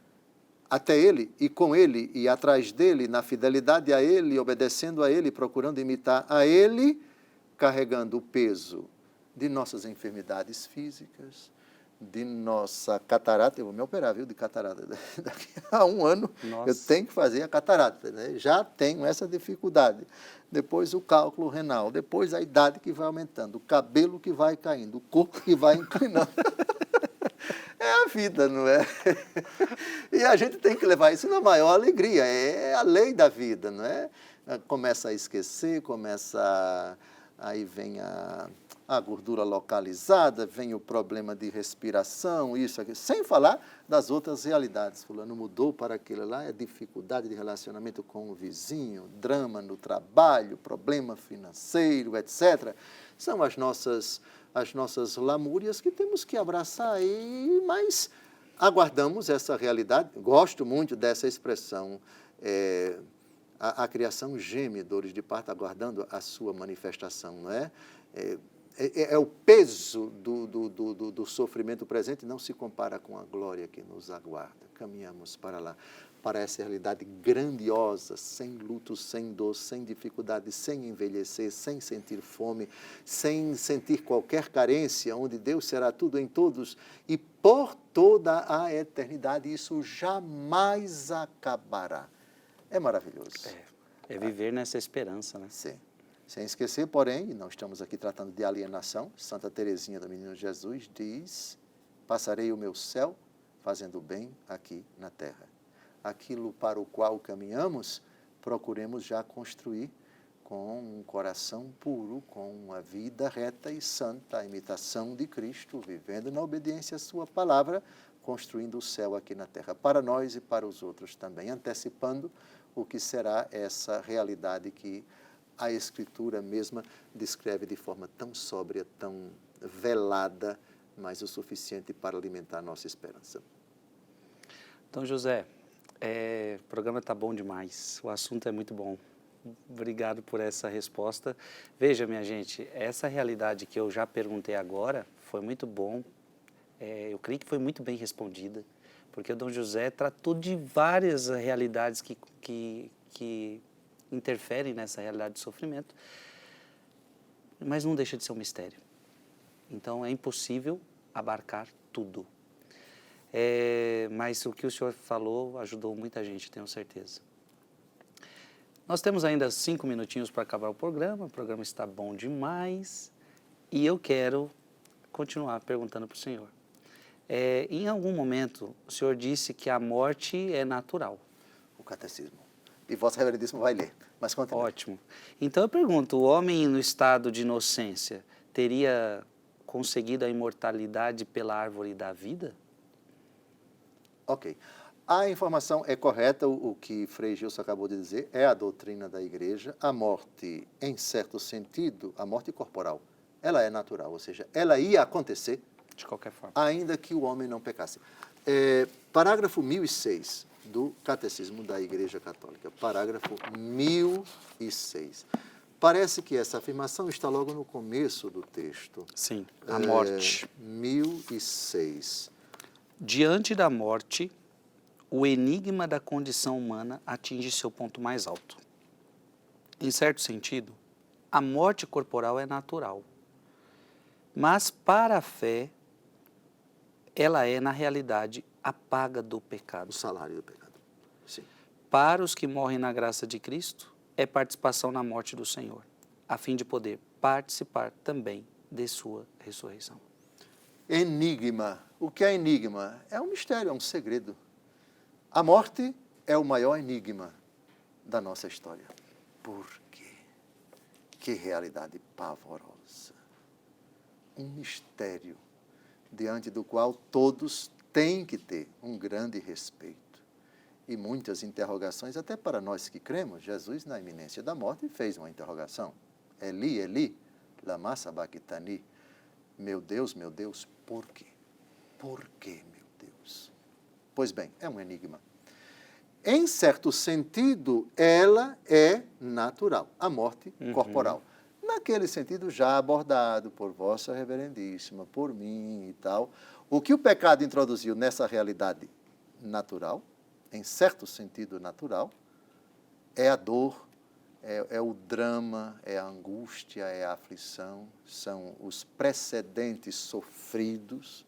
até Ele e com Ele e atrás dEle, na fidelidade a Ele, obedecendo a Ele, procurando imitar a Ele, carregando o peso de nossas enfermidades físicas, de nossa catarata. Eu vou me operar, viu, de catarata. Daqui a 1 ano Nossa. eu tenho que fazer a catarata, né? Já tenho essa dificuldade. Depois o cálculo renal, depois a idade que vai aumentando, o cabelo que vai caindo, o corpo que vai inclinando. É a vida, não é? E a gente tem que levar isso na maior alegria, é a lei da vida, não é? Começa a esquecer, aí vem a gordura localizada, vem o problema de respiração, isso aqui, sem falar das outras realidades. Fulano mudou para aquilo lá, é dificuldade de relacionamento com o vizinho, drama no trabalho, problema financeiro, etc. São as nossas lamúrias que temos que abraçar, mas aguardamos essa realidade. Gosto muito dessa expressão, a criação geme, dores de parto, aguardando a sua manifestação, não é? É o peso do sofrimento presente, não se compara com a glória que nos aguarda. Caminhamos para lá, para essa realidade grandiosa, sem luto, sem dor, sem dificuldade, sem envelhecer, sem sentir fome, sem sentir qualquer carência, onde Deus será tudo em todos e por toda a eternidade. Isso jamais acabará. É maravilhoso. É viver nessa esperança, né? Sim. Sem esquecer, porém, e não estamos aqui tratando de alienação, Santa Teresinha do Menino Jesus diz, passarei o meu céu fazendo o bem aqui na terra. Aquilo para o qual caminhamos, procuremos já construir com um coração puro, com uma vida reta e santa, a imitação de Cristo, vivendo na obediência à sua palavra, construindo o céu aqui na terra, para nós e para os outros também, antecipando o que será essa realidade que a Escritura mesma descreve de forma tão sóbria, tão velada, mas o suficiente para alimentar a nossa esperança. Então, José, o programa está bom demais, o assunto é muito bom. Obrigado por essa resposta. Veja, minha gente, essa realidade que eu já perguntei agora foi muito bom, eu creio que foi muito bem respondida, porque o Dom José tratou de várias realidades que interferem nessa realidade de sofrimento, mas não deixa de ser um mistério. Então, é impossível abarcar tudo. Mas o que o senhor falou ajudou muita gente, tenho certeza. Nós temos ainda 5 minutinhos para acabar o programa está bom demais, e eu quero continuar perguntando para o senhor. Em algum momento, o senhor disse que a morte é natural. O catecismo. E Vossa Reverendíssima vai ler, mas continue. Ótimo. Então eu pergunto, o homem no estado de inocência teria conseguido a imortalidade pela árvore da vida? Ok. A informação é correta, o que Frei Gilson acabou de dizer, é a doutrina da Igreja. A morte, em certo sentido, a morte corporal, ela é natural, ou seja, ela ia acontecer De qualquer forma. ainda que o homem não pecasse. Parágrafo 1006 do Catecismo da Igreja Católica, parágrafo 1006. Parece que essa afirmação está logo no começo do texto. Sim, a morte. 1006. Diante da morte, o enigma da condição humana atinge seu ponto mais alto. Em certo sentido, a morte corporal é natural, mas para a fé, ela é, na realidade, a paga do pecado. O salário do pecado. Sim. Para os que morrem na graça de Cristo, é participação na morte do Senhor, a fim de poder participar também de sua ressurreição. Enigma. O que é enigma? É um mistério, é um segredo. A morte é o maior enigma da nossa história. Por quê? Que realidade pavorosa. Um mistério diante do qual todos têm que ter um grande respeito. E muitas interrogações, até para nós que cremos. Jesus, na iminência da morte, fez uma interrogação. Eli, Eli, lama sabachthani. Meu Deus, por quê? Por quê, meu Deus? Pois bem, é um enigma. Em certo sentido, ela é natural, a morte corporal. Naquele sentido já abordado por Vossa Reverendíssima, por mim e tal, o que o pecado introduziu nessa realidade natural, em certo sentido natural, é a dor, é o drama, é a angústia, é a aflição, são os precedentes sofridos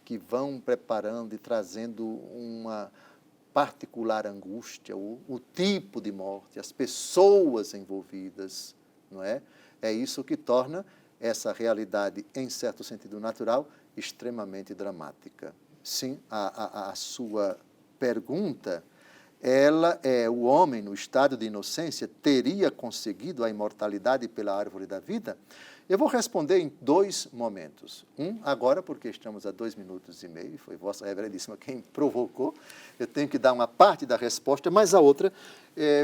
que vão preparando e trazendo uma particular angústia, o tipo de morte, as pessoas envolvidas, não é? É isso que torna essa realidade, em certo sentido natural, extremamente dramática. Sim, a sua pergunta, ela é o homem no estado de inocência teria conseguido a imortalidade pela árvore da vida? Eu vou responder em 2 momentos. Agora, porque estamos a 2 minutos e meio, foi Vossa Reverendíssima quem provocou, eu tenho que dar uma parte da resposta, mas a outra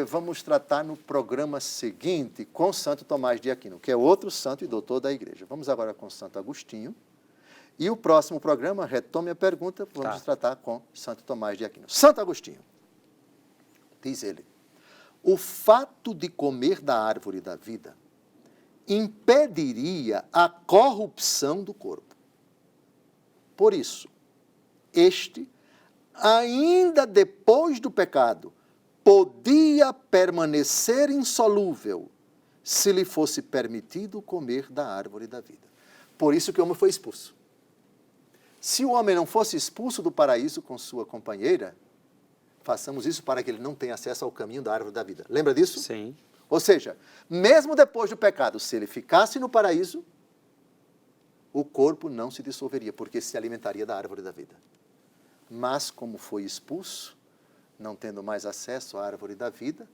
vamos tratar no programa seguinte com Santo Tomás de Aquino, que é outro santo e doutor da igreja. Vamos agora com Santo Agostinho. E o próximo programa, retome a pergunta, vamos tratar com Santo Tomás de Aquino. Santo Agostinho, diz ele, o fato de comer da árvore da vida impediria a corrupção do corpo. Por isso, este, ainda depois do pecado, podia permanecer insolúvel se lhe fosse permitido comer da árvore da vida. Por isso que o homem foi expulso. Se o homem não fosse expulso do paraíso com sua companheira, façamos isso para que ele não tenha acesso ao caminho da árvore da vida. Lembra disso? Sim. Ou seja, mesmo depois do pecado, se ele ficasse no paraíso, o corpo não se dissolveria, porque se alimentaria da árvore da vida. Mas como foi expulso, não tendo mais acesso à árvore da vida,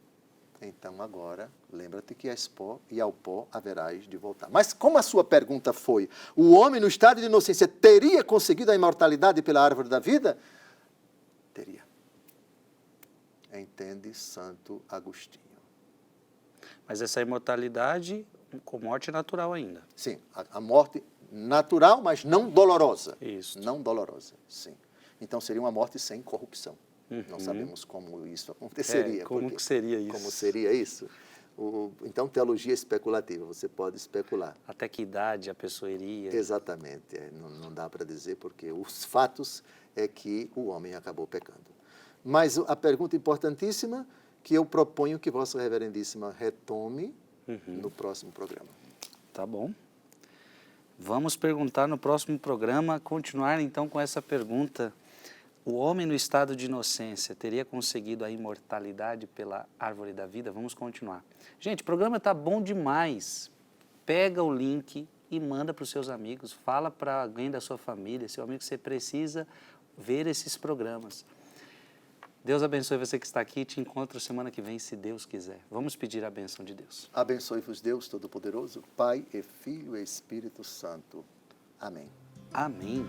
então agora, lembra-te que és pó e ao pó haverás de voltar. Mas como a sua pergunta foi, o homem no estado de inocência teria conseguido a imortalidade pela árvore da vida? Teria. Entende Santo Agostinho. Mas essa imortalidade com morte natural ainda. Sim, a morte natural, mas não dolorosa. Isso. Não dolorosa, sim. Então seria uma morte sem corrupção. Não sabemos como isso aconteceria. Como que seria isso? Como seria isso? Então, teologia especulativa, você pode especular. Até que idade a pessoa iria? Exatamente, não dá para dizer, porque os fatos é que o homem acabou pecando. Mas a pergunta importantíssima que eu proponho que Vossa Reverendíssima retome no próximo programa. Tá bom. Vamos perguntar no próximo programa, continuar então com essa pergunta. O homem no estado de inocência teria conseguido a imortalidade pela árvore da vida? Vamos continuar. Gente, o programa está bom demais. Pega o link e manda para os seus amigos. Fala para alguém da sua família, seu amigo, que você precisa ver esses programas. Deus abençoe você que está aqui. Te encontro semana que vem, se Deus quiser. Vamos pedir a bênção de Deus. Abençoe-vos Deus Todo-Poderoso, Pai e Filho e Espírito Santo. Amém. Amém.